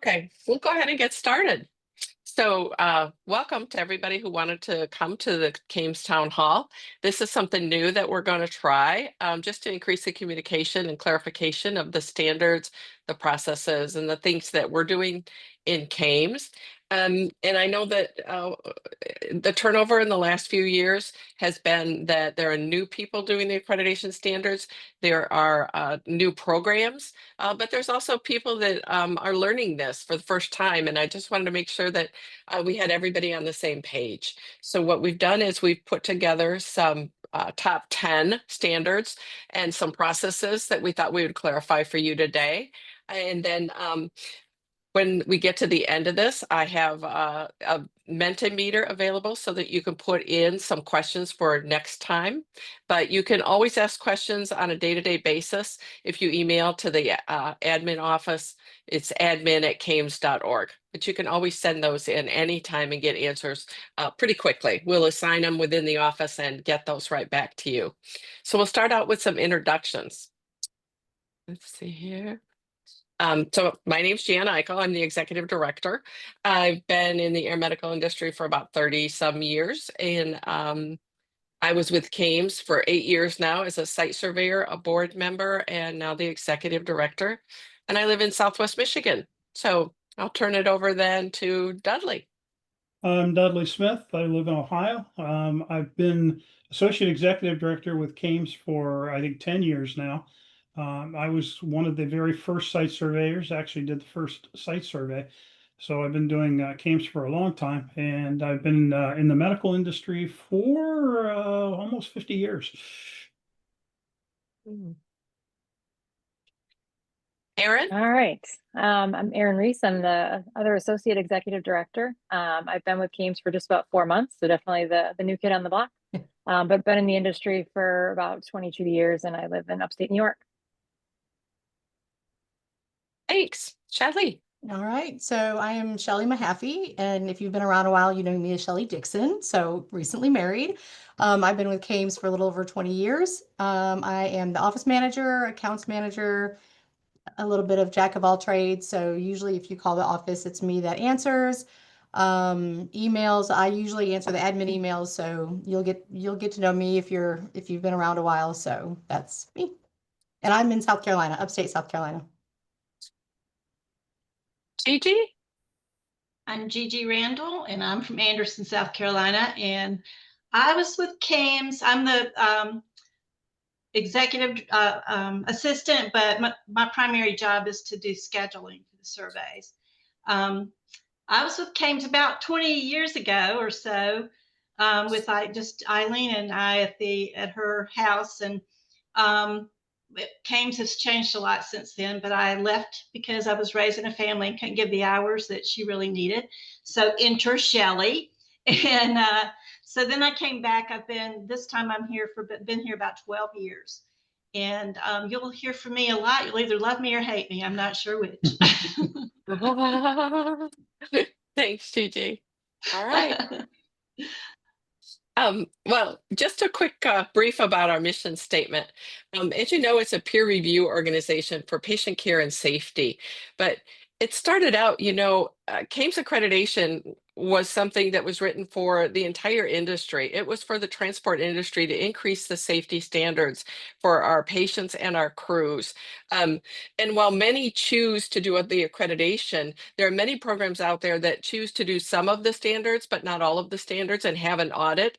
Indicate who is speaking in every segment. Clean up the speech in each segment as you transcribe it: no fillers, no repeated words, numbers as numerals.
Speaker 1: Okay, we'll go ahead and get started. So welcome to everybody who wanted to come to the CAMTS Town Hall. This is something new that we're going to try just to increase the communication and clarification of the standards, the processes, and the things that we're doing in CAMS. And I know that the turnover in the last few years has been that there are new people doing the accreditation standards. There are new programs, but there's also people that are learning this for the first time. And I just wanted to make sure that we had everybody on the same page. So what we've done is we've put together some top 10 standards and some processes that we thought we would clarify for you today. And then when we get to the end of this, I have a Mentimeter available so that you can put in some questions for next time. But you can always ask questions on a day-to-day basis. If you email to the admin office, it's admin@cams.org. But you can always send those in anytime and get answers pretty quickly. We'll assign them within the office and get those right back to you. So we'll start out with some introductions. Let's see here. So my name's Jan Eichel. I'm the executive director. I've been in the air medical industry for about 30 some years. And I was with CAMS for 8 years now as a site surveyor, a board member, and now the executive director. And I live in Southwest Michigan. So I'll turn it over then to Dudley.
Speaker 2: I'm Dudley Smith. I live in Ohio. I've been associate executive director with CAMS for, I think, 10 years now. I was one of the very first site surveyors, actually did the first site survey. So I've been doing CAMS for a long time, and I've been in the medical industry for almost 50 years.
Speaker 1: Erin?
Speaker 3: All right. I'm Erin Reese. I'm the other associate executive director. I've been with CAMS for just about 4 months, so definitely the new kid on the block. But been in the industry for about 22 years, and I live in upstate New York.
Speaker 1: Thanks. Shelley.
Speaker 4: All right, so I am Shelly Mahaffey, and if you've been around a while, you know me as Shelly Dixon, so recently married. I've been with CAMS for a little over 20 years. I am the office manager, accounts manager, a little bit of jack of all trades, so usually if you call the office, it's me that answers. Emails, I usually answer the admin emails, so you'll get to know me if you've been around a while, so that's me. And I'm in South Carolina, upstate South Carolina.
Speaker 1: Gigi?
Speaker 5: I'm Gigi Randall, and I'm from Anderson, South Carolina, and I was with CAMS. I'm the executive assistant, but my primary job is to do scheduling for the surveys. I was with CAMS about 20 years ago or so, with just Eileen and I at her house, and CAMS has changed a lot since then, but I left because I was raising a family and couldn't give the hours that she really needed. So enter Shelly. And so then I came back. This time I'm here been here about 12 years. And you'll hear from me a lot. You'll either love me or hate me. I'm not sure which.
Speaker 1: Thanks, Gigi. All right. Well, just a quick brief about our mission statement. As you know, it's a peer review organization for patient care and safety, but it started out, CAMS accreditation was something that was written for the entire industry. It was for the transport industry to increase the safety standards for our patients and our crews. And while many choose to do the accreditation, there are many programs out there that choose to do some of the standards, but not all of the standards, and have an audit.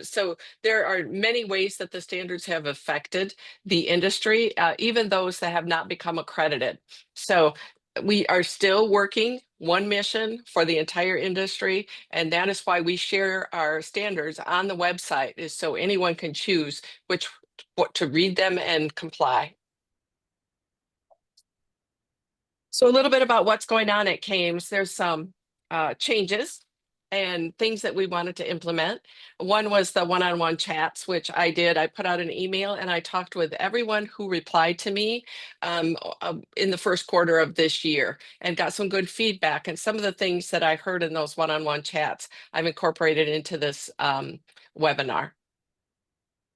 Speaker 1: So there are many ways that the standards have affected the industry, even those that have not become accredited. So we are still working one mission for the entire industry, and that is why we share our standards on the website, is so anyone can choose what to read them and comply. So a little bit about what's going on at CAMS. There's some changes and things that we wanted to implement. One was the one-on-one chats, which I did. I put out an email and I talked with everyone who replied to me in the first quarter of this year, and got some good feedback. And some of the things that I heard in those one-on-one chats, I've incorporated into this webinar.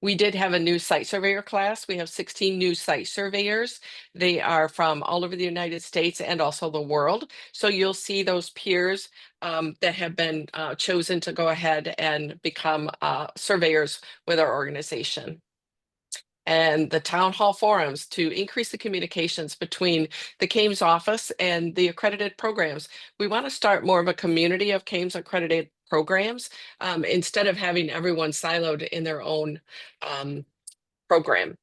Speaker 1: We did have a new site surveyor class. We have 16 new site surveyors. They are from all over the United States and also the world. So you'll see those peers that have been chosen to go ahead and become surveyors with our organization. And the town hall forums to increase the communications between the CAMS office and the accredited programs. We want to start more of a community of CAMS accredited programs instead of having everyone siloed in their own program.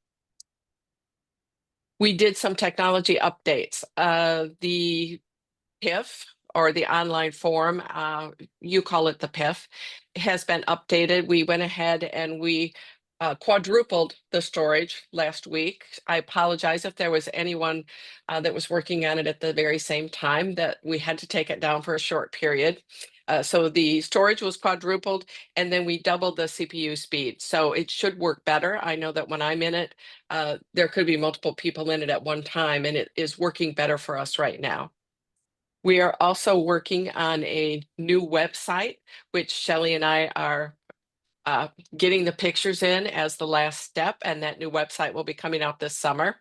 Speaker 1: We did some technology updates. The PIF, or the online form, you call it the PIF, has been updated. We went ahead and we quadrupled the storage last week. I apologize if there was anyone that was working on it at the very same time that we had to take it down for a short period. So the storage was quadrupled, and then we doubled the CPU speed. So it should work better. I know that when I'm in it, there could be multiple people in it at one time, and it is working better for us right now. We are also working on a new website, which Shelley and I are getting the pictures in as the last step, and that new website will be coming out this summer.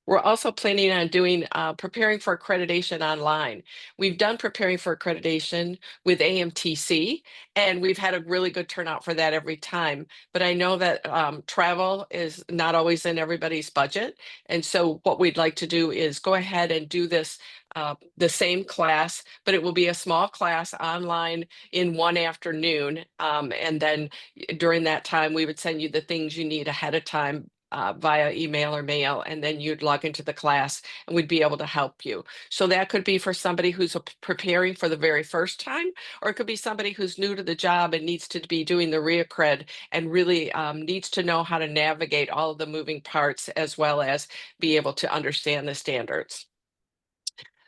Speaker 1: We're also planning on doing preparing for accreditation online. We've done preparing for accreditation with AMTC, and we've had a really good turnout for that every time. But I know that travel is not always in everybody's budget. And so what we'd like to do is go ahead and do this the same class, but it will be a small class online in one afternoon. And then during that time, we would send you the things you need ahead of time via email or mail, and then you'd log into the class and we'd be able to help you. So that could be for somebody who's preparing for the very first time, or it could be somebody who's new to the job and needs to be doing the reaccred and really needs to know how to navigate all of the moving parts as well as be able to understand the standards.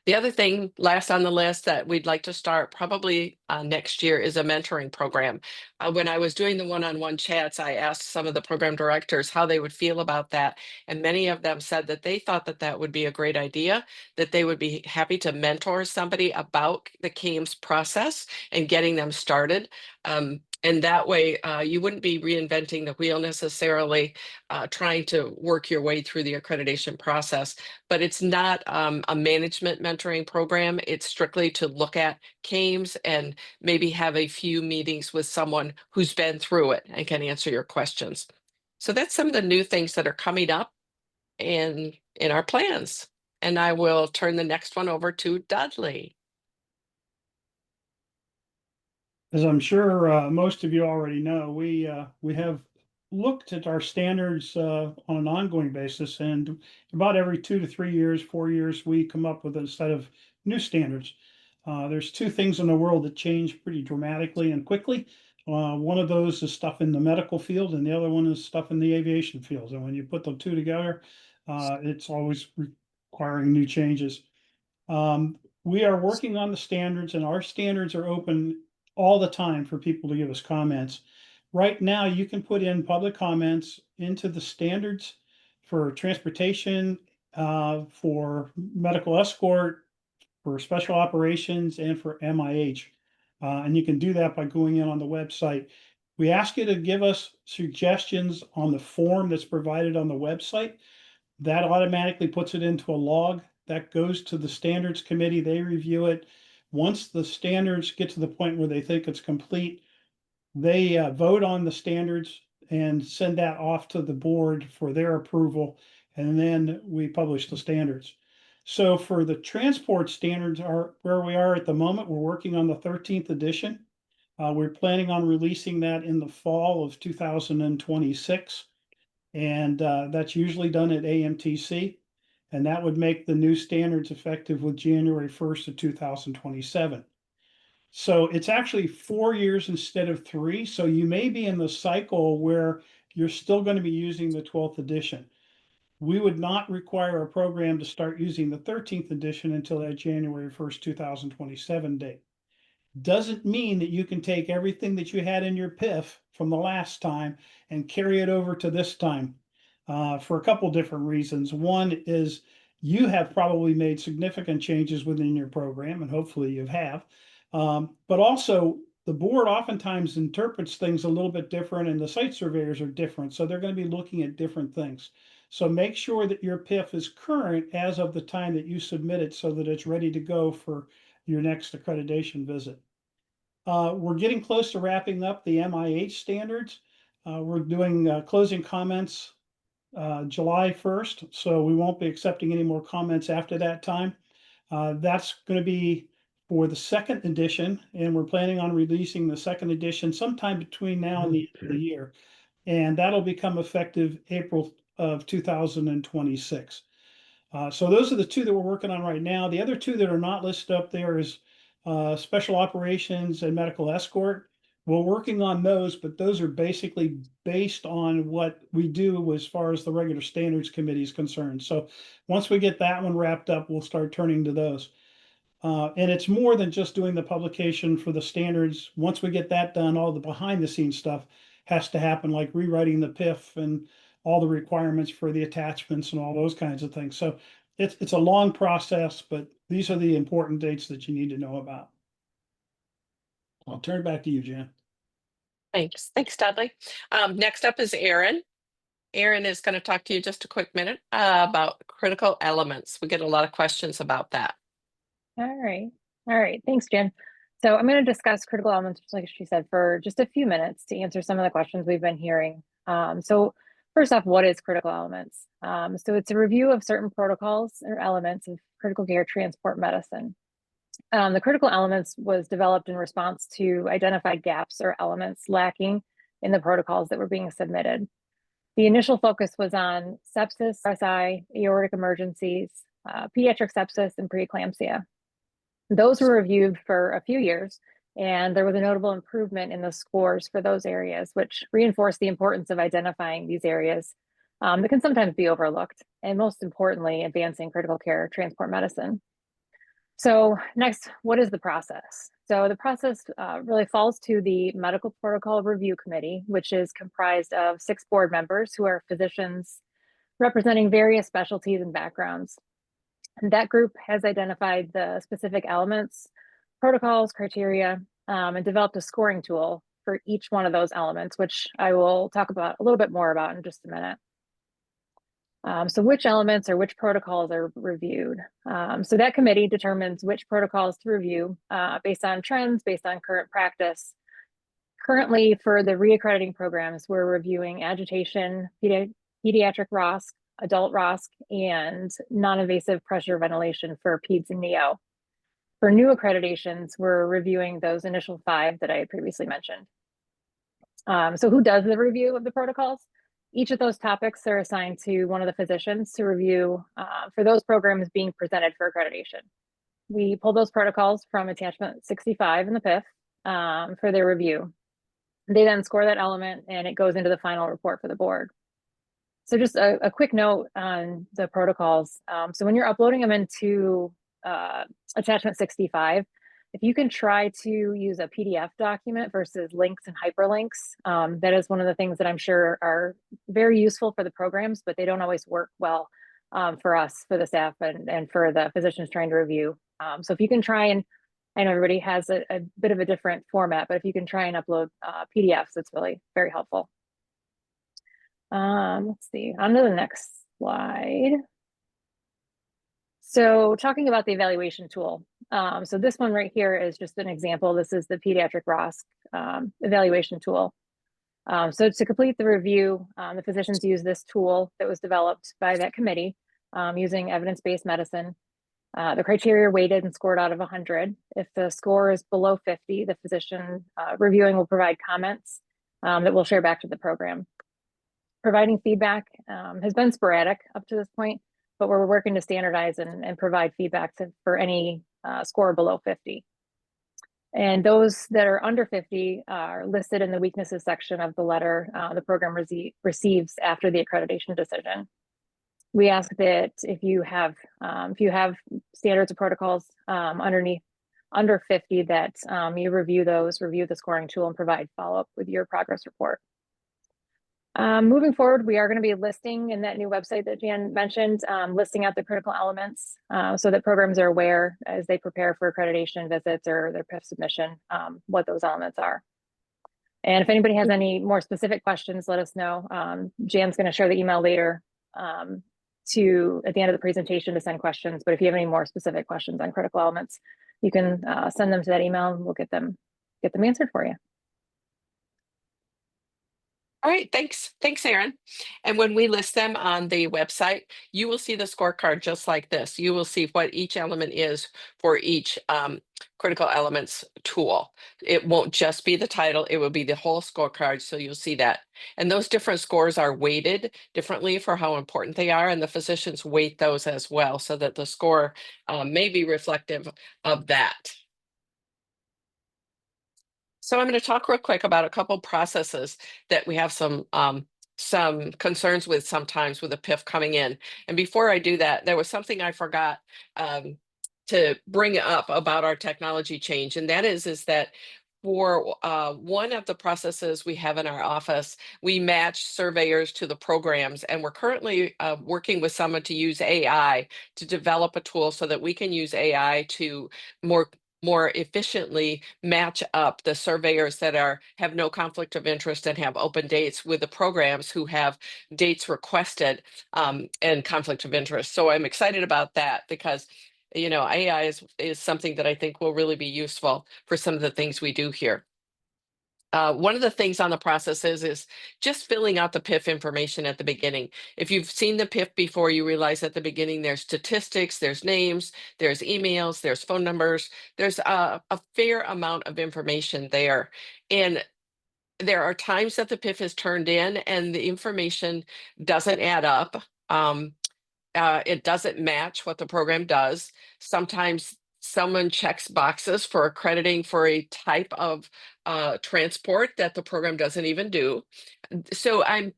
Speaker 1: The other thing last on the list that we'd like to start probably next year is a mentoring program. When I was doing the one-on-one chats, I asked some of the program directors how they would feel about that. And many of them said that they thought that that would be a great idea, that they would be happy to mentor somebody about the CAMS process and getting them started. And that way you wouldn't be reinventing the wheel necessarily, trying to work your way through the accreditation process. But it's not a management mentoring program. It's strictly to look at CAMS and maybe have a few meetings with someone who's been through it and can answer your questions. So that's some of the new things that are coming up in our plans. And I will turn the next one over to Dudley.
Speaker 2: As I'm sure most of you already know, we have looked at our standards on an ongoing basis, and about every 2 to 3 years, 4 years, we come up with a set of new standards. There's two things in the world that change pretty dramatically and quickly. One of those is stuff in the medical field, and the other one is stuff in the aviation field. And when you put the two together, it's always requiring new changes. We are working on the standards, and our standards are open all the time for people to give us comments. Right now, you can put in public comments into the standards for transportation, for medical escort, for special operations, and for MIH. And you can do that by going in on the website. We ask you to give us suggestions on the form that's provided on the website. That automatically puts it into a log that goes to the standards committee. They review it. Once the standards get to the point where they think it's complete, they vote on the standards and send that off to the board for their approval. And then we publish the standards. So for the transport standards are where we are at the moment. We're working on the 13th edition. We're planning on releasing that in the fall of 2026. And that's usually done at AMTC. And that would make the new standards effective with January 1st of 2027. So it's actually 4 years instead of 3. So you may be in the cycle where you're still going to be using the 12th edition. We would not require a program to start using the 13th edition until that January 1st, 2027 date. Doesn't mean that you can take everything that you had in your PIF from the last time and carry it over to this time for a couple different reasons. One is you have probably made significant changes within your program, and hopefully you have. But also, the board oftentimes interprets things a little bit different and the site surveyors are different. So they're going to be looking at different things. So make sure that your PIF is current as of the time that you submit it so that it's ready to go for your next accreditation visit. We're getting close to wrapping up the MIH standards. We're doing closing comments July 1st, so we won't be accepting any more comments after that time. That's going to be for the second edition, and we're planning on releasing the second edition sometime between now and the end of the year. And that'll become effective April of 2026. So those are the two that we're working on right now. The other two that are not listed up there is special operations and medical escort. We're working on those, but those are basically based on what we do as far as the regular standards committee is concerned. So once we get that one wrapped up, we'll start turning to those. And it's more than just doing the publication for the standards. Once we get that done, all the behind the scenes stuff has to happen, like rewriting the PIF and all the requirements for the attachments and all those kinds of things. So it's a long process, but these are the important dates that you need to know about. I'll turn it back to you, Jan.
Speaker 1: Thanks. Thanks, Dudley. Next up is Aaron. Aaron is going to talk to you just a quick minute about critical elements. We get a lot of questions about that.
Speaker 3: All right. All right. Thanks, Jen. So I'm going to discuss critical elements, like she said, for just a few minutes to answer some of the questions we've been hearing. So first off, what is critical elements? So it's a review of certain protocols or elements of critical care transport medicine. The critical elements was developed in response to identify gaps or elements lacking in the protocols that were being submitted. The initial focus was on sepsis, RSI, aortic emergencies, pediatric sepsis, and preeclampsia. Those were reviewed for a few years, and there was a notable improvement in the scores for those areas, which reinforced the importance of identifying these areas that can sometimes be overlooked, and most importantly, advancing critical care transport medicine. So next, what is the process? So the process really falls to the Medical Protocol Review Committee, which is comprised of 6 board members who are physicians representing various specialties and backgrounds. And that group has identified the specific elements, protocols, criteria, and developed a scoring tool for each one of those elements, which I will talk about a little bit more about in just a minute. So which elements or which protocols are reviewed? So that committee determines which protocols to review based on trends, based on current practice. Currently, for the reaccrediting programs, we're reviewing agitation, pediatric ROSC, adult ROSC, and non-invasive pressure ventilation for PEDS and NEO. For new accreditations, we're reviewing those initial 5 that I had previously mentioned. So who does the review of the protocols? Each of those topics are assigned to one of the physicians to review for those programs being presented for accreditation. We pull those protocols from attachment 65 in the PIF for their review. They then score that element and it goes into the final report for the board. So just a quick note on the protocols. So when you're uploading them into attachment 65, if you can try to use a PDF document versus links and hyperlinks, that is one of the things that I'm sure are very useful for the programs, but they don't always work well for us, for the staff, and for the physicians trying to review. So if you can try and, I know everybody has a bit of a different format, but if you can try and upload PDFs, it's really very helpful. Let's see, on to the next slide. So talking about the evaluation tool. So this one right here is just an example. This is the pediatric ROSC evaluation tool. So to complete the review, the physicians use this tool that was developed by that committee using evidence-based medicine. The criteria weighted and scored out of 100. If the score is below 50, the physician reviewing will provide comments that we'll share back to the program. Providing feedback has been sporadic up to this point, but we're working to standardize and provide feedback for any score below 50. And those that are under 50 are listed in the weaknesses section of the letter the program receives after the accreditation decision. We ask that if you have standards or protocols under 50, that you review the scoring tool and provide follow-up with your progress report. Moving forward, we are going to be listing in that new website that Jan mentioned, listing out the critical elements so that programs are aware as they prepare for accreditation visits or their PIF submission, what those elements are. And if anybody has any more specific questions, let us know. Jan's going to share the email later at the end of the presentation to send questions. But if you have any more specific questions on critical elements, you can send them to that email and we'll get them answered for you.
Speaker 1: All right, thanks, Erin. And when we list them on the website, you will see the scorecard just like this. You will see what each element is for each critical elements tool. It won't just be the title, it will be the whole scorecard, so you'll see that. And those different scores are weighted differently for how important they are, and the physicians weight those as well so that the score may be reflective of that. So I'm going to talk real quick about a couple processes that we have some concerns with sometimes with a PIF coming in. And before I do that, there was something I forgot to bring up about our technology change, and that is that for one of the processes we have in our office, we match surveyors to the programs, and we're currently working with someone to use AI to develop a tool so that we can use AI to more efficiently match up the surveyors that have no conflict of interest and have open dates with the programs who have dates requested and conflict of interest. So I'm excited about that because AI is something that I think will really be useful for some of the things we do here. One of the things on the process is just filling out the PIF information at the beginning. If you've seen the PIF before, you realize at the beginning there's statistics, there's names, there's emails, there's phone numbers, there's a fair amount of information there. And there are times that the PIF is turned in and the information doesn't add up. It doesn't match what the program does. Sometimes someone checks boxes for accrediting for a type of transport that the program doesn't even do. So I'm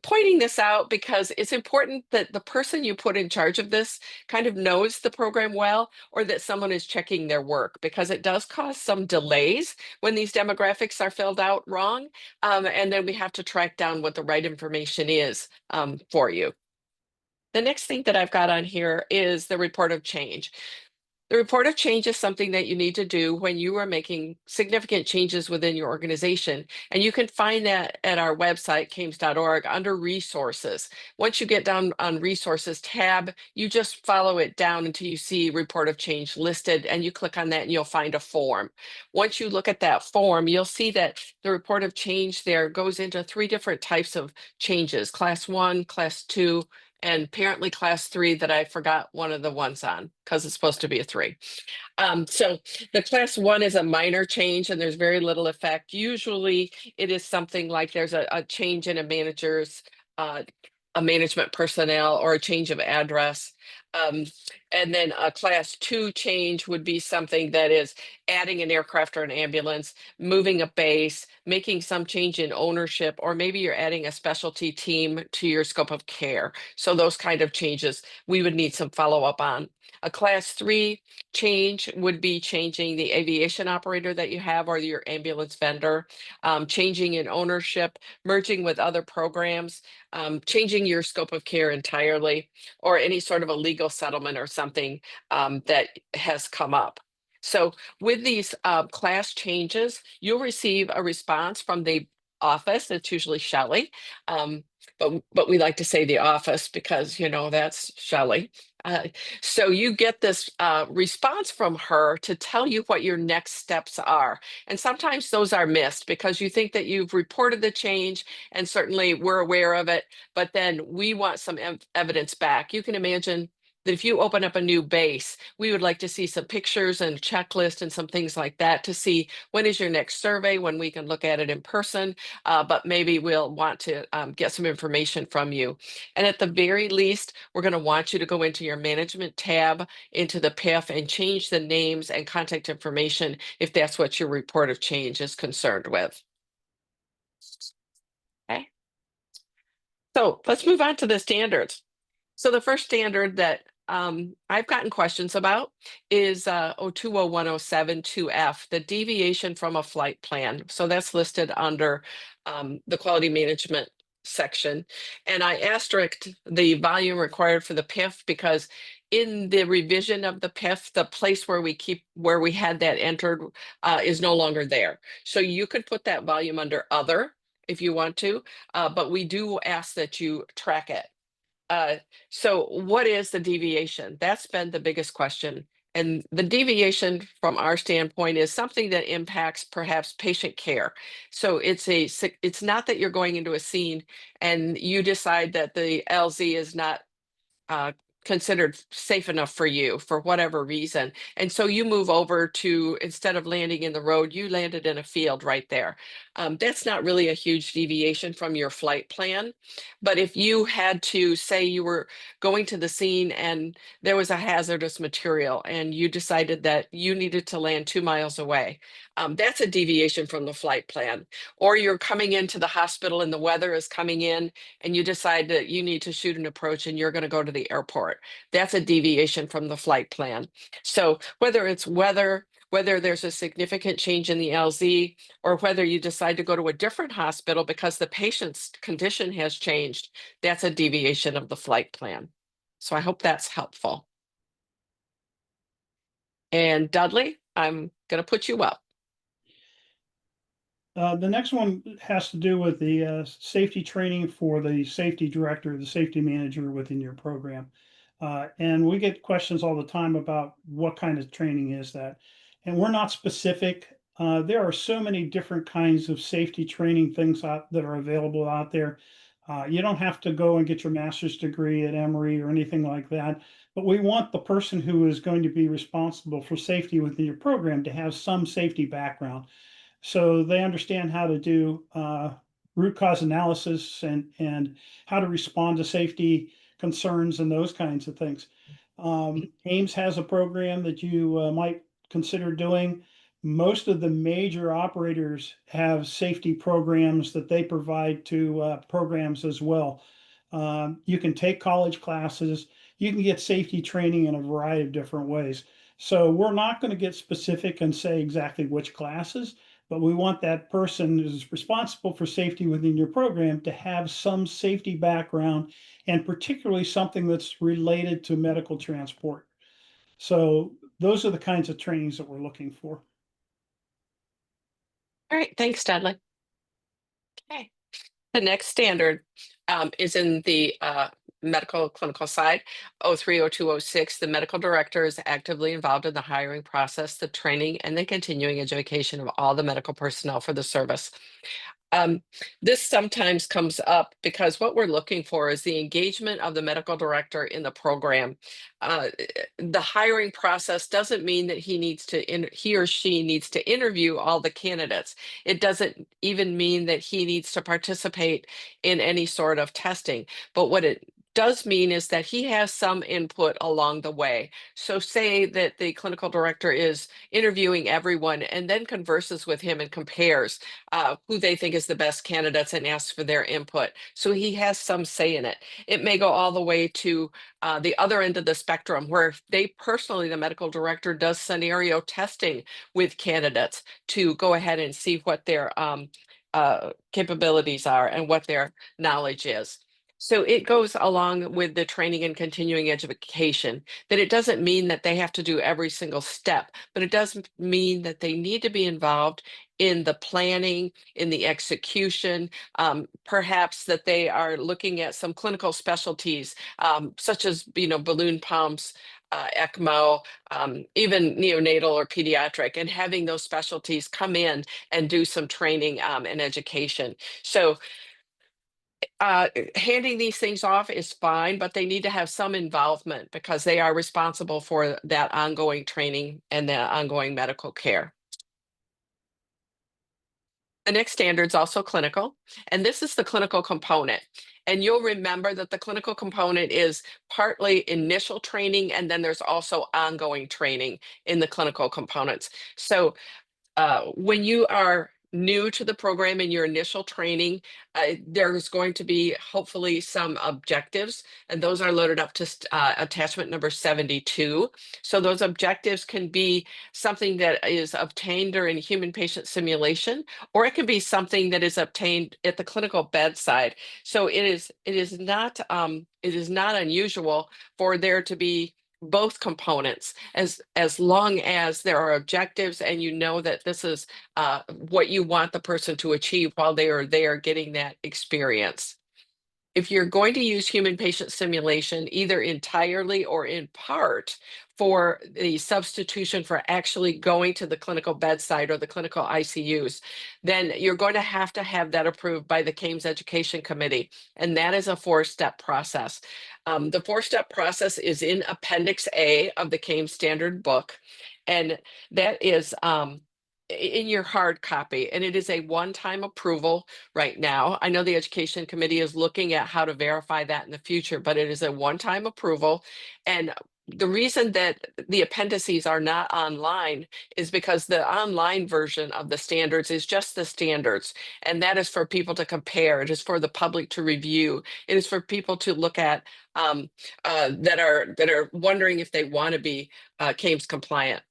Speaker 1: pointing this out because it's important that the person you put in charge of this kind of knows the program well, or that someone is checking their work, because it does cause some delays when these demographics are filled out wrong. And then we have to track down what the right information is for you. The next thing that I've got on here is the report of change. The report of change is something that you need to do when you are making significant changes within your organization. And you can find that at our website, CAMTS.org, under resources. Once you get down on resources tab, you just follow it down until you see report of change listed, and you click on that and you'll find a form. Once you look at that form, you'll see that the report of change there goes into 3 different types of changes: class 1, class 2, and apparently class 3 that I forgot one of the ones on because it's supposed to be a 3. So the class 1 is a minor change and there's very little effect. Usually it is something like there's a change in a manager's, a management personnel, or a change of address. And then a class 2 change would be something that is adding an aircraft or an ambulance, moving a base, making some change in ownership, or maybe you're adding a specialty team to your scope of care. So those kind of changes we would need some follow-up on. A class 3 change would be changing the aviation operator that you have or your ambulance vendor, changing in ownership, merging with other programs, changing your scope of care entirely, or any sort of a legal settlement or something that has come up. So with these class changes, you'll receive a response from the office. It's usually Shelley, but we like to say the office because, that's Shelley. So you get this response from her to tell you what your next steps are. And sometimes those are missed because you think that you've reported the change, and certainly we're aware of it, but then we want some evidence back. You can imagine that if you open up a new base, we would like to see some pictures and checklist and some things like that to see when is your next survey, when we can look at it in person, but maybe we'll want to get some information from you. And at the very least, we're going to want you to go into your management tab, into the PIF, and change the names and contact information if that's what your report of change is concerned with. Okay. So let's move on to the standards. So the first standard that I've gotten questions about is 020107-2F, the deviation from a flight plan. So that's listed under the quality management section, and I asterisked the volume required for the PIF because in the revision of the PIF, the place where we had that entered is no longer there. So you could put that volume under other if you want to, but we do ask that you track it. So what is the deviation? That's been the biggest question. And the deviation from our standpoint is something that impacts perhaps patient care. So it's not that you're going into a scene and you decide that the LZ is not considered safe enough for you for whatever reason. And so you move over to, instead of landing in the road, you landed in a field right there. That's not really a huge deviation from your flight plan. But if you had to say you were going to the scene and there was a hazardous material and you decided that you needed to land 2 miles away, that's a deviation from the flight plan. Or you're coming into the hospital and the weather is coming in and you decide that you need to shoot an approach and you're going to go to the airport. That's a deviation from the flight plan. So whether it's weather, whether there's a significant change in the LZ, or whether you decide to go to a different hospital because the patient's condition has changed, that's a deviation of the flight plan. So I hope that's helpful. And Dudley, I'm going to put you up.
Speaker 2: The next one has to do with the safety training for the safety director, the safety manager within your program. And we get questions all the time about what kind of training is that. And we're not specific. There are so many different kinds of safety training things that are available out there. You don't have to go and get your master's degree at Emory or anything like that. But we want the person who is going to be responsible for safety within your program to have some safety background, so they understand how to do root cause analysis and how to respond to safety concerns and those kinds of things. AIMS has a program that you might consider doing. Most of the major operators have safety programs that they provide to programs as well. You can take college classes. You can get safety training in a variety of different ways. So we're not going to get specific and say exactly which classes, but we want that person who's responsible for safety within your program to have some safety background, and particularly something that's related to medical transport. So those are the kinds of trainings that we're looking for.
Speaker 1: All right, thanks, Dudley. Okay, the next standard is in the medical clinical side, 030206. The medical director is actively involved in the hiring process, the training, and the continuing education of all the medical personnel for the service. This sometimes comes up because what we're looking for is the engagement of the medical director in the program. The hiring process doesn't mean that he or she needs to interview all the candidates. It doesn't even mean that he needs to participate in any sort of testing. But what it does mean is that he has some input along the way. So say that the clinical director is interviewing everyone and then converses with him and compares who they think is the best candidates and asks for their input. So he has some say in it. It may go all the way to the other end of the spectrum where they personally, the medical director, does scenario testing with candidates to go ahead and see what their capabilities are and what their knowledge is. So it goes along with the training and continuing education, that it doesn't mean that they have to do every single step, but it does mean that they need to be involved in the planning, in the execution, perhaps that they are looking at some clinical specialties, such as, balloon pumps, ECMO, even neonatal or pediatric, and having those specialties come in and do some training and education. So handing these things off is fine, but they need to have some involvement because they are responsible for that ongoing training and that ongoing medical care. The next standard is also clinical, and this is the clinical component. And you'll remember that the clinical component is partly initial training, and then there's also ongoing training in the clinical components. So when you are new to the program in your initial training, there's going to be hopefully some objectives, and those are loaded up to attachment number 72. So those objectives can be something that is obtained during human patient simulation, or it can be something that is obtained at the clinical bedside. So it is not unusual for there to be both components, as long as there are objectives and you know that this is what you want the person to achieve while they are there getting that experience. If you're going to use human patient simulation, either entirely or in part, for the substitution for actually going to the clinical bedside or the clinical ICUs, then you're going to have that approved by the CAMTS Education Committee. And that is a 4-step process. The 4-step process is in Appendix A of the CAMTS Standard Book. And that is in your hard copy, and it is a one-time approval right now. I know the Education Committee is looking at how to verify that in the future, but it is a one-time approval. And the reason that the appendices are not online is because the online version of the standards is just the standards, and that is for people to compare. It is for the public to review. It is for people to look at that are wondering if they want to be CAMTS compliant.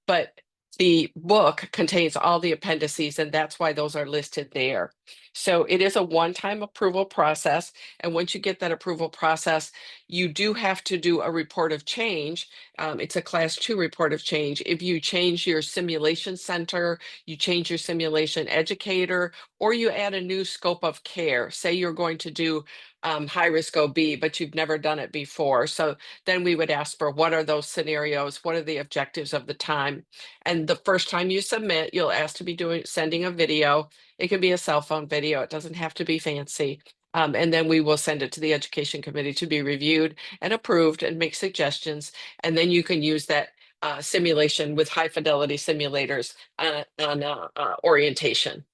Speaker 1: But the book contains all the appendices, and that's why those are listed there. So it is a one-time approval process. And once you get that approval process, you do have to do a report of change. It's a Class 2 report of change. If you change your simulation center, you change your simulation educator, or you add a new scope of care. Say you're going to do high risk OB, but you've never done it before. So then we would ask for, what are those scenarios? What are the objectives of the time? And the first time you submit, you'll ask to be sending a video. It can be a cell phone video. It doesn't have to be fancy. And then we will send it to the Education Committee to be reviewed and approved and make suggestions. And then you can use that simulation with high fidelity simulators on orientation.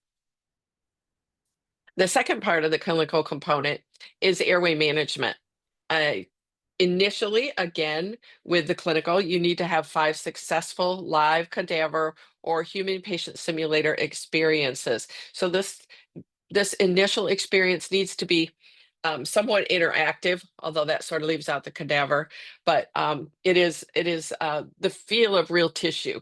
Speaker 1: The second part of the clinical component is airway management. Initially, again, with the clinical, you need to have 5 successful live cadaver or human patient simulator experiences. So this initial experience needs to be somewhat interactive, although that sort of leaves out the cadaver, but it is the feel of real tissue.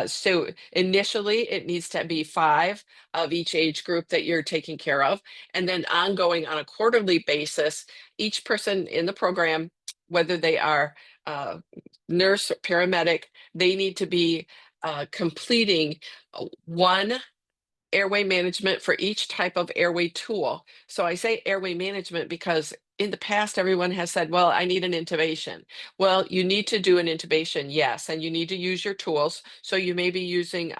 Speaker 1: So initially it needs to be 5 of each age group that you're taking care of, and then ongoing on a quarterly basis, each person in the program, whether they are nurse or paramedic, they need to be completing 1 airway management for each type of airway tool. So I say airway management because in the past, everyone has said, well, I need an intubation. Well, you need to do an intubation, yes, and you need to use your tools. So you may be using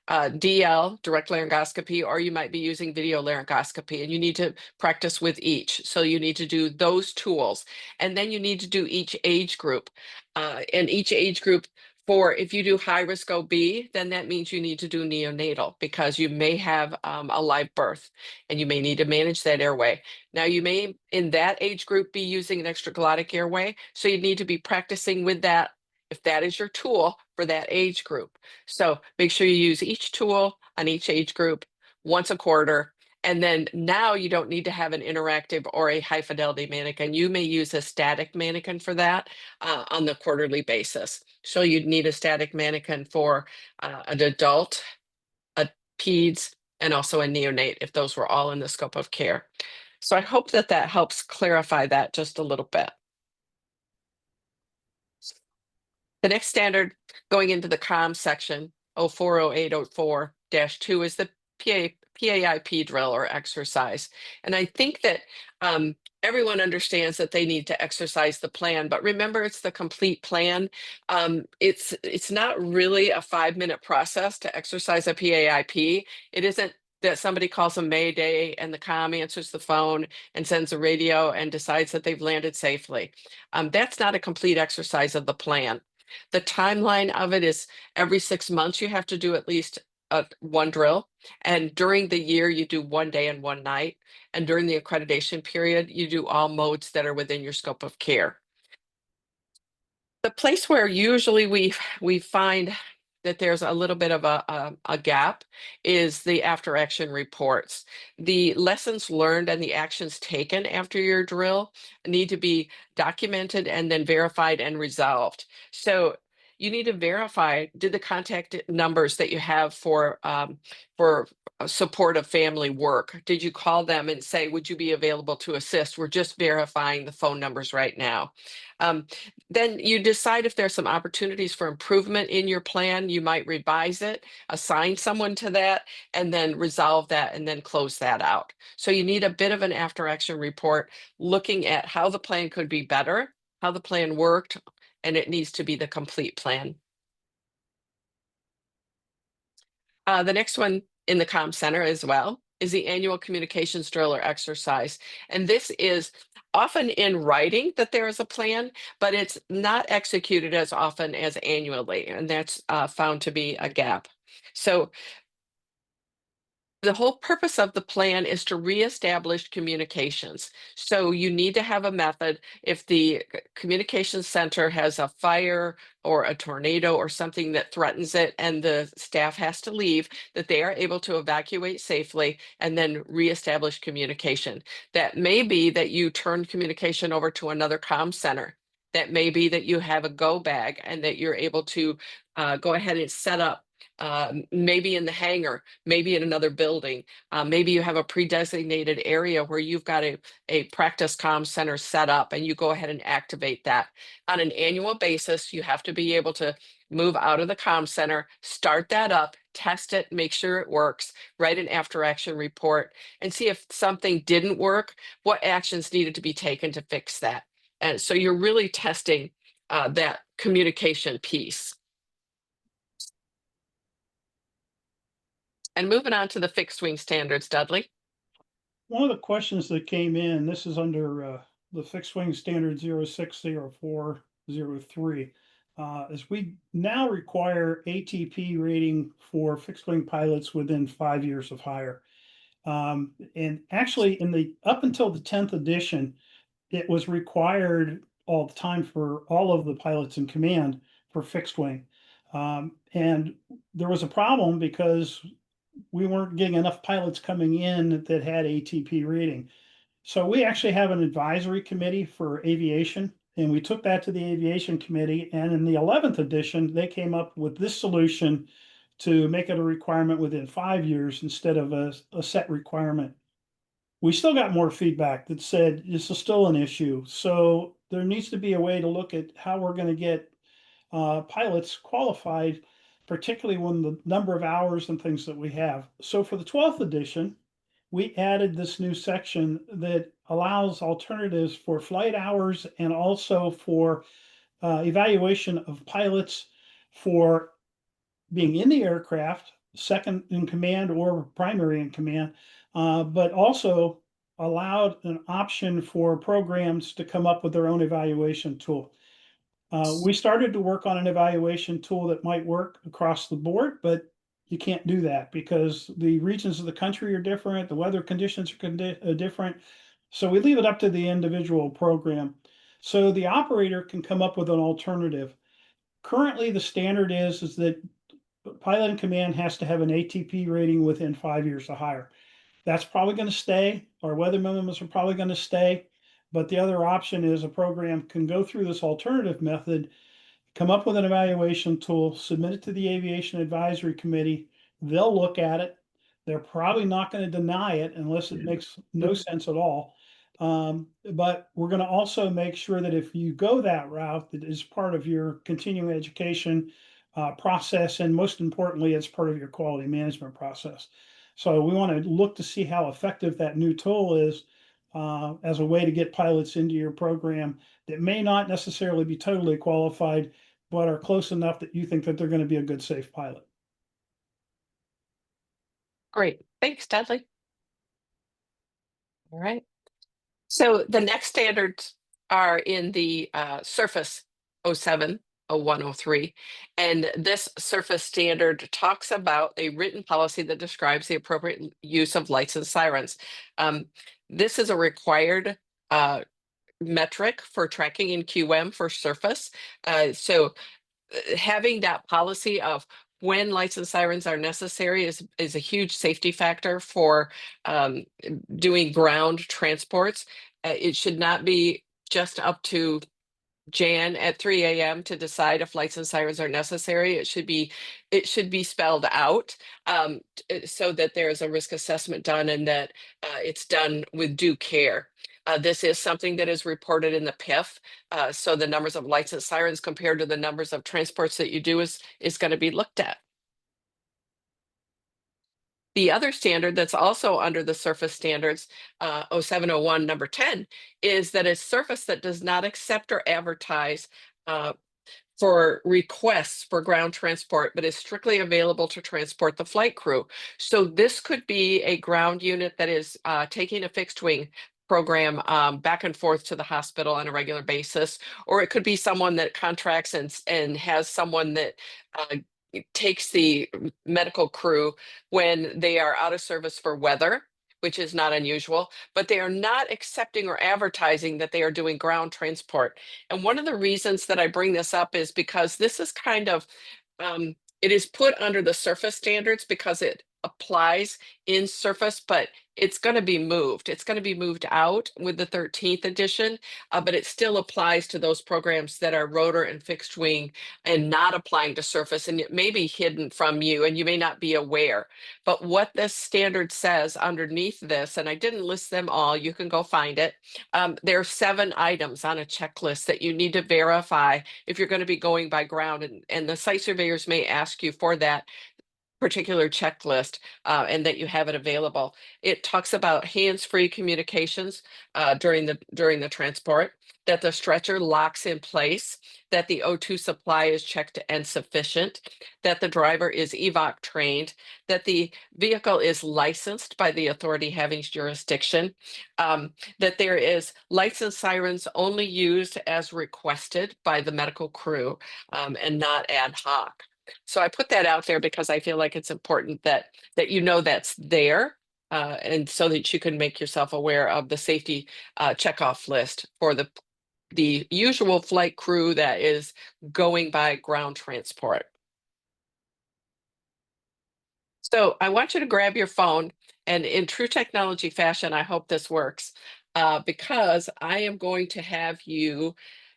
Speaker 1: DL, direct laryngoscopy, or you might be using video laryngoscopy, and you need to practice with each. So you need to do those tools. And then you need to do each age group. And each age group, for if you do high risk OB, then that means you need to do neonatal because you may have a live birth and you may need to manage that airway. Now you may in that age group be using an extraglottic airway, so you need to be practicing with that if that is your tool for that age group. So make sure you use each tool on each age group once a quarter. And then now you don't need to have an interactive or a high fidelity mannequin. You may use a static mannequin for that on the quarterly basis. So you'd need a static mannequin for an adult, a peds, and also a neonate if those were all in the scope of care. So I hope that that helps clarify that just a little bit. The next standard going into the COM section, 040804-2, is the PAIP drill or exercise. And I think that everyone understands that they need to exercise the plan, but remember, it's the complete plan. It's not really a 5-minute process to exercise a PAIP. It isn't that somebody calls a Mayday and the COM answers the phone and sends a radio and decides that they've landed safely. That's not a complete exercise of the plan. The timeline of it is every 6 months, you have to do at least 1 drill. And during the year, you do 1 day and 1 night. And during the accreditation period, you do all modes that are within your scope of care. The place where usually we find that there's a little bit of a gap is the after action reports. The lessons learned and the actions taken after your drill need to be documented and then verified and resolved. So you need to verify, did the contact numbers that you have for support of family work, did you call them and say, would you be available to assist? We're just verifying the phone numbers right now. Then you decide if there's some opportunities for improvement in your plan. You might revise it, assign someone to that, and then resolve that and then close that out. So you need a bit of an after action report looking at how the plan could be better, how the plan worked, and it needs to be the complete plan. The next one in the comm center as well is the annual communications drill or exercise. And this is often in writing that there is a plan, but it's not executed as often as annually. And that's found to be a gap. So the whole purpose of the plan is to reestablish communications. So you need to have a method if the communications center has a fire or a tornado or something that threatens it and the staff has to leave, that they are able to evacuate safely and then reestablish communication. That may be that you turn communication over to another comm center. That may be that you have a go bag and that you're able to go ahead and set up maybe in the hangar, maybe in another building. Maybe you have a pre-designated area where you've got a practice comm center set up and you go ahead and activate that. On an annual basis, you have to be able to move out of the comm center, start that up, test it, make sure it works, write an after action report, and see if something didn't work, what actions needed to be taken to fix that. And so you're really testing that communication piece. And moving on to the fixed wing standards, Dudley.
Speaker 2: One of the questions that came in, this is under the fixed wing standard 060403, is we now require ATP rating for fixed wing pilots within 5 years of hire. And actually in the up until the 10th edition, it was required all the time for all of the pilots in command for fixed wing. And there was a problem because we weren't getting enough pilots coming in that had ATP rating. So we actually have an advisory committee for aviation, and we took that to the aviation committee. And in the 11th edition, they came up with this solution to make it a requirement within 5 years instead of a set requirement. We still got more feedback that said this is still an issue. So there needs to be a way to look at how we're going to get pilots qualified, particularly when the number of hours and things that we have. So for the 12th edition, we added this new section that allows alternatives for flight hours and also for evaluation of pilots for being in the aircraft, second in command or primary in command, but also allowed an option for programs to come up with their own evaluation tool. We started to work on an evaluation tool that might work across the board, but you can't do that because the regions of the country are different, the weather conditions are different. So we leave it up to the individual program. So the operator can come up with an alternative. Currently, the standard is that pilot in command has to have an ATP rating within 5 years or higher. That's probably going to stay. Our weather minimums are probably going to stay. But the other option is a program can go through this alternative method, come up with an evaluation tool, submit it to the Aviation Advisory Committee. They'll look at it. They're probably not going to deny it unless it makes no sense at all. But we're going to also make sure that if you go that route, that is part of your continuing education process, and most importantly, it's part of your quality management process. So we want to look to see how effective that new tool is as a way to get pilots into your program that may not necessarily be totally qualified, but are close enough that you think that they're going to be a good, safe pilot.
Speaker 1: Great. Thanks, Dudley. All right. So the next standards are in the Surface 07, 01, 03. And this Surface standard talks about a written policy that describes the appropriate use of lights and sirens. This is a required metric for tracking in QM for Surface. So having that policy of when lights and sirens are necessary is a huge safety factor for doing ground transports. It should not be just up to Jan at 3 a.m. to decide if lights and sirens are necessary. It should be spelled out so that there is a risk assessment done and that it's done with due care. This is something that is reported in the PIF. So the numbers of lights and sirens compared to the numbers of transports that you do is going to be looked at. The other standard that's also under the surface standards, 0701 number 10, is that a surface that does not accept or advertise for requests for ground transport, but is strictly available to transport the flight crew. So this could be a ground unit that is taking a fixed wing program back and forth to the hospital on a regular basis, or it could be someone that contracts and has someone that takes the medical crew when they are out of service for weather, which is not unusual, but they are not accepting or advertising that they are doing ground transport. And one of the reasons that I bring this up is because this is kind of, it is put under the surface standards because it applies in surface, but it's going to be moved. It's going to be moved out with the 13th edition, but it still applies to those programs that are rotor and fixed wing and not applying to surface. And it may be hidden from you and you may not be aware. But what this standard says underneath this, and I didn't list them all, you can go find it. There are 7 items on a checklist that you need to verify if you're going to be going by ground. And the site surveyors may ask you for that particular checklist and that you have it available. It talks about hands-free communications during the transport, that the stretcher locks in place, that the O2 supply is checked and sufficient, that the driver is EVOC trained, that the vehicle is licensed by the authority having jurisdiction, that there is lights and sirens only used as requested by the medical crew and not ad hoc. So I put that out there because I feel like it's important that you know that's there, and so that you can make yourself aware of the safety checkoff list for the usual flight crew that is going by ground transport. So I want you to grab your phone, and in true technology fashion, I hope this works, because I am going to have you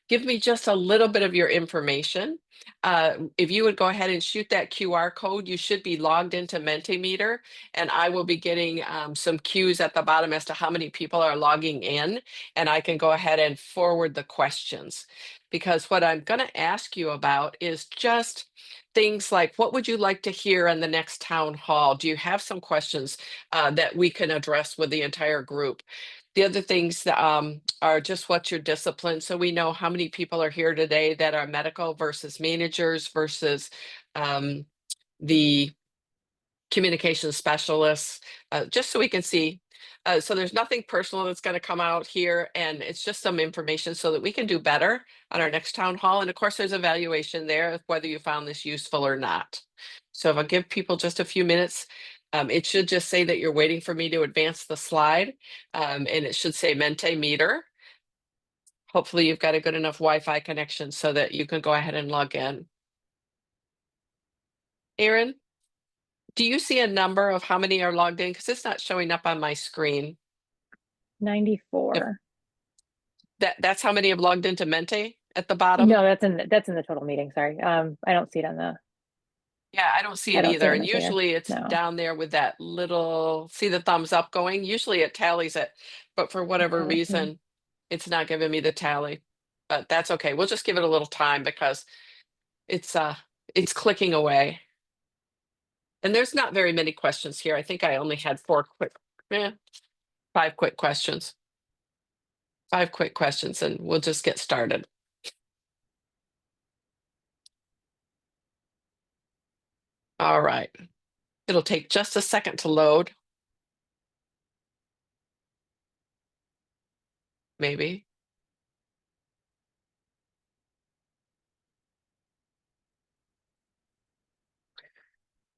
Speaker 1: give me just a little bit of your information. If you would go ahead and shoot that QR code, you should be logged into Mentimeter, and I will be getting some cues at the bottom as to how many people are logging in, and I can go ahead and forward the questions. Because what I'm going to ask you about is just things like, what would you like to hear in the next town hall? Do you have some questions that we can address with the entire group? The other things that, are just what's your discipline, so we know how many people are here today that are medical versus managers versus the communication specialists, just so we can see. So there's nothing personal that's going to come out here, and it's just some information so that we can do better on our next town hall. And of course, there's evaluation there of whether you found this useful or not. So if I give people just a few minutes, it should just say that you're waiting for me to advance the slide, and it should say Mentimeter. Hopefully you've got a good enough Wi-Fi connection so that you can go ahead and log in. Aaron, do you see a number of how many are logged in? Because it's not showing up on my screen.
Speaker 3: 94.
Speaker 1: That's how many have logged into Mente at the bottom?
Speaker 3: No, that's in the total meeting. Sorry. I don't see it on the.
Speaker 1: Yeah, I don't see
Speaker 3: I
Speaker 1: it
Speaker 3: don't see it
Speaker 1: either.
Speaker 3: in
Speaker 1: And
Speaker 3: the share.
Speaker 1: usually it's
Speaker 3: No.
Speaker 1: down there with that little, see the thumbs up going? Usually it tallies it, but for whatever
Speaker 3: Okay.
Speaker 1: reason, it's not giving me the tally. But that's okay. We'll just give it a little time because it's clicking away. And there's not very many questions here. I think I only had 5 quick questions. 5 quick questions, and we'll just get started. All right. It'll take just a second to load. Maybe.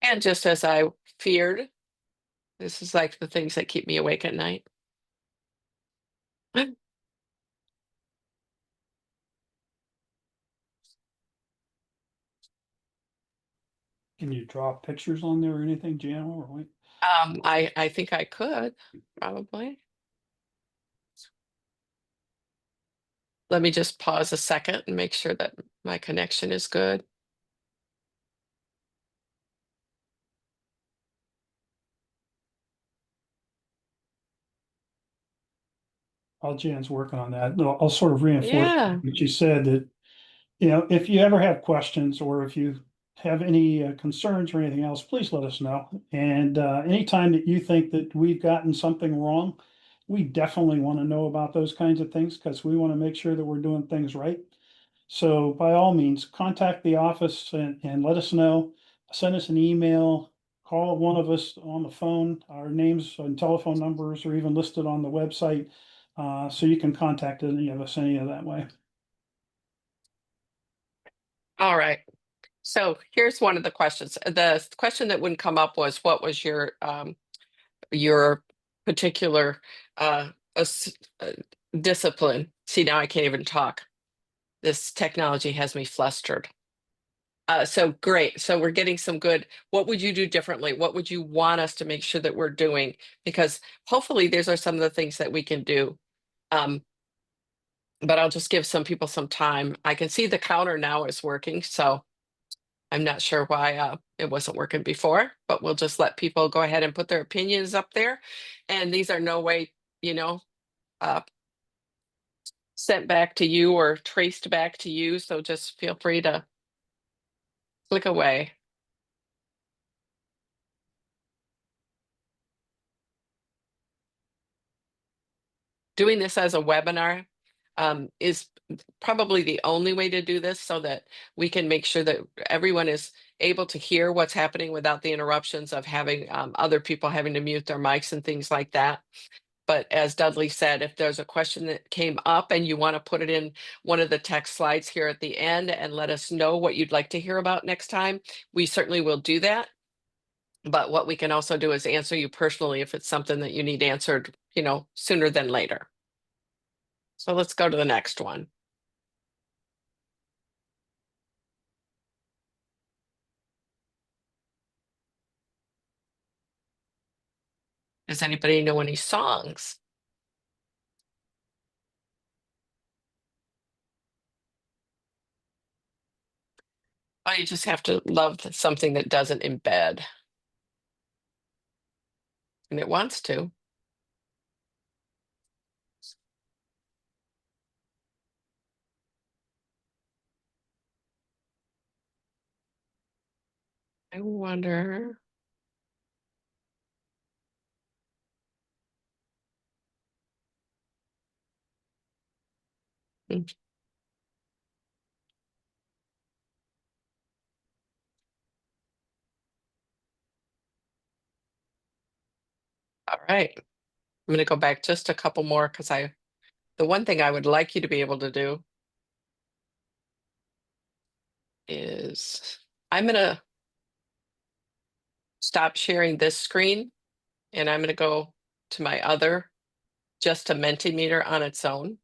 Speaker 1: And just as I feared, this is like the things that keep me awake at night.
Speaker 2: Can you draw pictures on there or anything, Jan? Or what?
Speaker 1: I think I could probably. Let me just pause a second and make sure that my connection is good.
Speaker 2: While Jan's working on that, I'll sort of reinforce
Speaker 1: Yeah.
Speaker 2: what you said, that, you know, if you ever have questions or if you have any concerns or anything else, please let us know. And anytime that you think that we've gotten something wrong, we definitely want to know about those kinds of things because we want to make sure that we're doing things right. So by all means, contact the office and let us know. Send us an email, call one of us on the phone. Our names and telephone numbers are even listed on the website. So you can contact any of us any of that way.
Speaker 1: All right. So here's one of the questions. The question that wouldn't come up was, what was your particular discipline? See, now I can't even talk. This technology has me flustered. So great. So we're getting some good. What would you do differently? What would you want us to make sure that we're doing? Because hopefully these are some of the things that we can do. But I'll just give some people some time. I can see the counter now is working, so I'm not sure why it wasn't working before, but we'll just let people go ahead and put their opinions up there. And these are no way, uh, sent back to you or traced back to you. So just feel free to click away. Doing this as a webinar is probably the only way to do this so that we can make sure that everyone is able to hear what's happening without the interruptions of having other people having to mute their mics and things like that. But as Dudley said, if there's a question that came up and you want to put it in one of the text slides here at the end and let us know what you'd like to hear about next time, we certainly will do that. But what we can also do is answer you personally if it's something that you need answered, sooner than later. So let's go to the next one. Does anybody know any songs? Oh, you just have to love something that doesn't embed. And it wants to. I wonder. Hmm. All right. I'm going to go back just a couple more because the one thing I would like you to be able to do is I'm going to stop sharing this screen and I'm going to go to my other, just a Mentimeter on its own.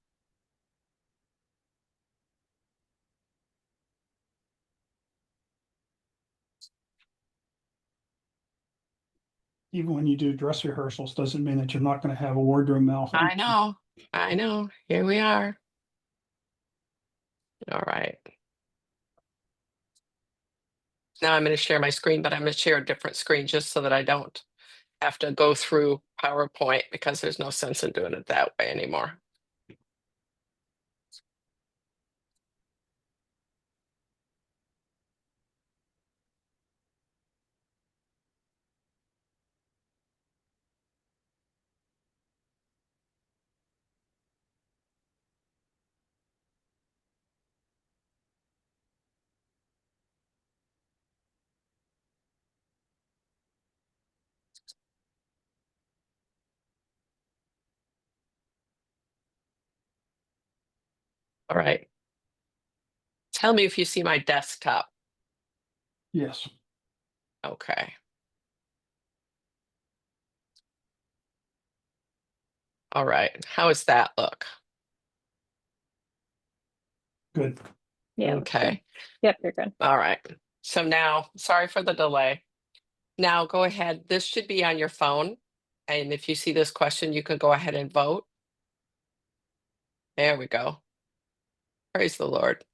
Speaker 2: Even when you do dress rehearsals, doesn't mean that you're not going to have a wardrobe malfunction.
Speaker 1: I know. Here we are. All right. Now I'm going to share my screen, but I'm going to share a different screen just so that I don't have to go through PowerPoint because there's no sense in doing it that way anymore. All right. Tell me if you see my desktop.
Speaker 2: Yes.
Speaker 1: Okay. All right. How does that look?
Speaker 2: Good.
Speaker 3: Yeah. Looks good.
Speaker 1: Okay.
Speaker 3: Yep, you're good.
Speaker 1: All right. So now, sorry for the delay. Now go ahead. This should be on your phone. And if you see this question, you can go ahead and vote. There we go. Praise the Lord.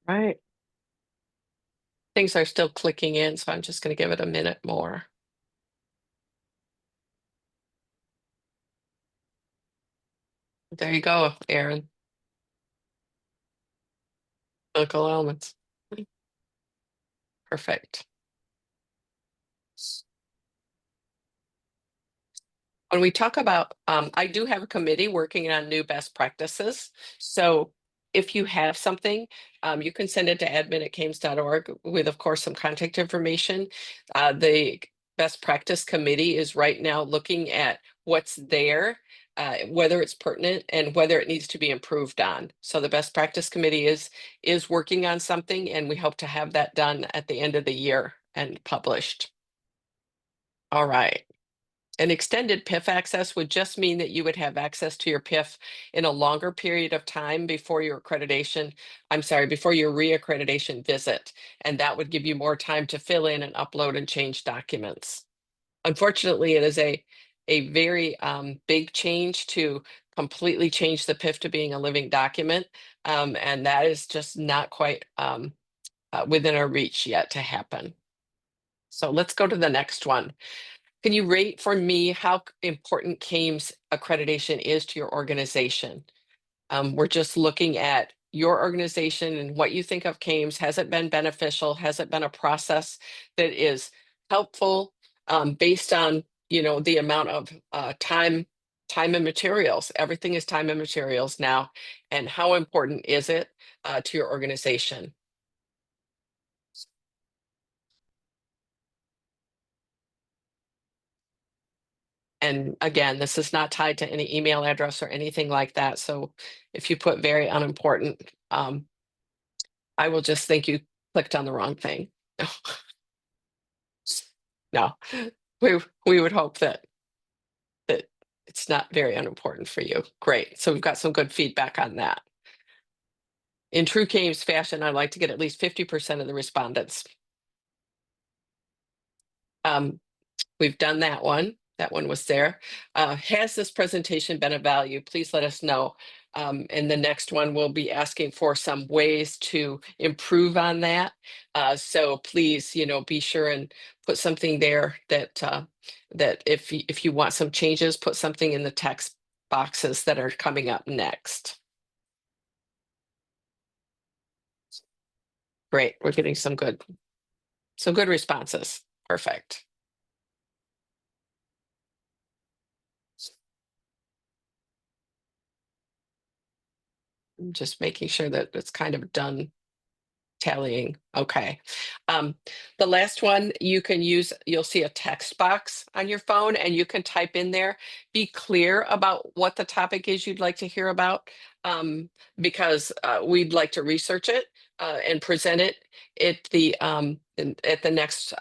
Speaker 1: Right. Things are still clicking in, so I'm just going to give it a minute more. There you go, Aaron. Clinical elements. Perfect. When we talk about, I do have a committee working on new best practices. So if you have something, you can send it to admin@cames.org with, of course, some contact information. The best practice committee is right now looking at what's there, whether it's pertinent and whether it needs to be improved on. So the best practice committee is working on something, and we hope to have that done at the end of the year and published. All right. An extended PIF access would just mean that you would have access to your PIF in a longer period of time before your accreditation, before your reaccreditation visit. And that would give you more time to fill in and upload and change documents. Unfortunately, it is a very big change to completely change the PIF to being a living document. And that is just not quite within our reach yet to happen. So let's go to the next one. Can you rate for me how important CAMS accreditation is to your organization? We're just looking at your organization and what you think of CAMS. Has it been beneficial? Has it been a process that is helpful based on, the amount of time and materials? Everything is time and materials now. And how important is it to your organization? And again, this is not tied to any email address or anything like that. So if you put very unimportant, I will just think you clicked on the wrong thing. No, we would hope that it's not very unimportant for you. Great. So we've got some good feedback on that. In true CAMS fashion, I'd like to get at least 50% of the respondents. We've done that one. That one was there. Has this presentation been of value? Please let us know. And the next one we'll be asking for some ways to improve on that. So please, be sure and put something there that that if you want some changes, put something in the text boxes that are coming up next. Great, we're getting some good responses. Perfect. I'm just making sure that it's kind of done tallying. Okay. The last one you can use, you'll see a text box on your phone and you can type in there, be clear about what the topic is you'd like to hear about, because we'd like to research it and present it at the next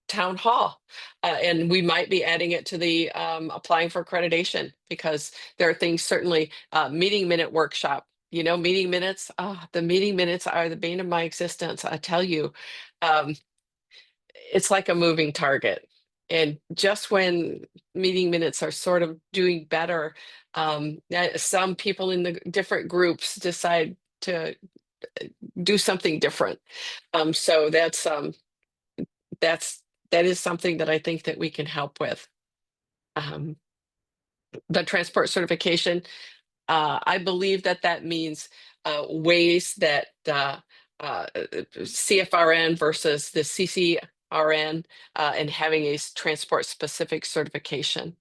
Speaker 1: town hall. And we might be adding it to the applying for accreditation, because there are things, certainly meeting minute workshop. Meeting minutes, the meeting minutes are the bane of my existence. I tell you, it's like a moving target. And just when meeting minutes are sort of doing better, some people in the different groups decide to do something different. So that is something that I think that we can help with. The transport certification, I believe that means ways that CFRN versus the CCRN and having a transport specific certification.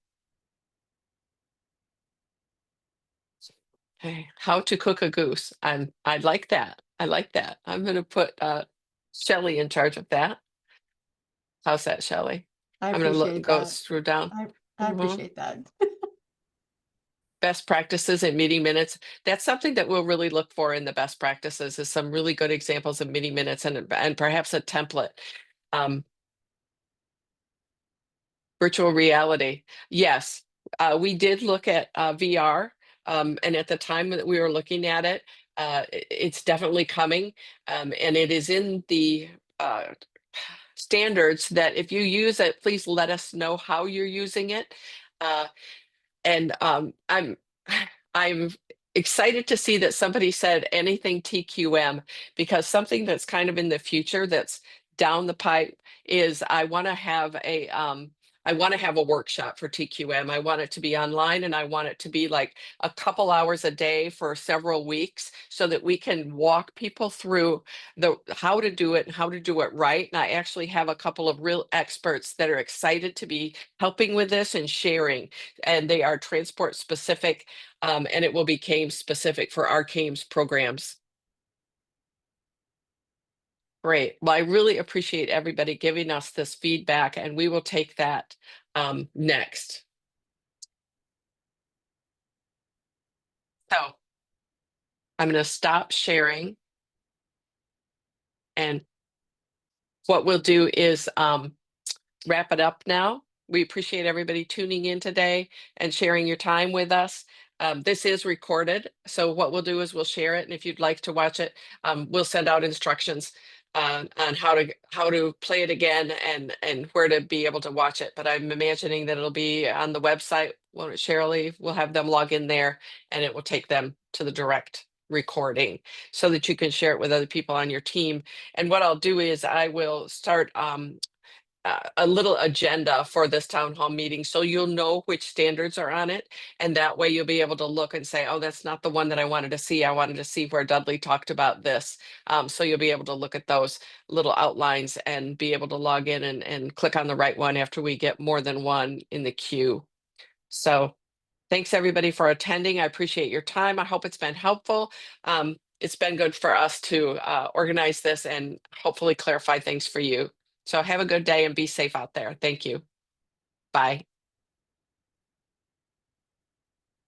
Speaker 1: Okay, how to cook a goose. I'd like that. I like that. I'm going to put Shelley in charge of that. How's that, Shelley?
Speaker 4: I
Speaker 1: I'm going to
Speaker 4: appreciate
Speaker 1: go
Speaker 4: that.
Speaker 1: through down.
Speaker 4: I
Speaker 1: Mhm.
Speaker 4: appreciate that.
Speaker 1: Best practices and meeting minutes. That's something that we'll really look for in the best practices, is some really good examples of meeting minutes and perhaps a template. Virtual reality. Yes, we did look at VR, and at the time that we were looking at it, it's definitely coming, and it is in the standards that if you use it, please let us know how you're using it. Uh, and I'm excited to see that somebody said anything TQM, because something that's kind of in the future that's down the pipe is I want to have a workshop for TQM. I want it to be online, and I want it to be like a couple hours a day for several weeks, so that we can walk people through how to do it and how to do it right. And I actually have a couple of real experts that are excited to be helping with this and sharing, and they are transport specific, and it will be CAMS specific for our CAMS programs. Great. Well, I really appreciate everybody giving us this feedback, and we will take that next. So I'm going to stop sharing, and what we'll do is wrap it up now. We appreciate everybody tuning in today and sharing your time with us. This is recorded, so what we'll do is we'll share it, and if you'd like to watch it, we'll send out instructions on how to play it again and where to be able to watch it. But I'm imagining that it'll be on the website. Won't it, Shirley? We'll have them log in there, and it will take them to the direct recording so that you can share it with other people on your team. And what I'll do is I will start a little agenda for this town hall meeting, so you'll know which standards are on it, and that way you'll be able to look and say, oh, that's not the one that I wanted to see. I wanted to see where Dudley talked about this. So you'll be able to look at those little outlines and be able to log in and click on the right one after we get more than one in the queue. So thanks everybody for attending. I appreciate your time. I hope it's been helpful. It's been good for us to organize this and hopefully clarify things for you. So have a good day and be safe out there. Thank you. Bye.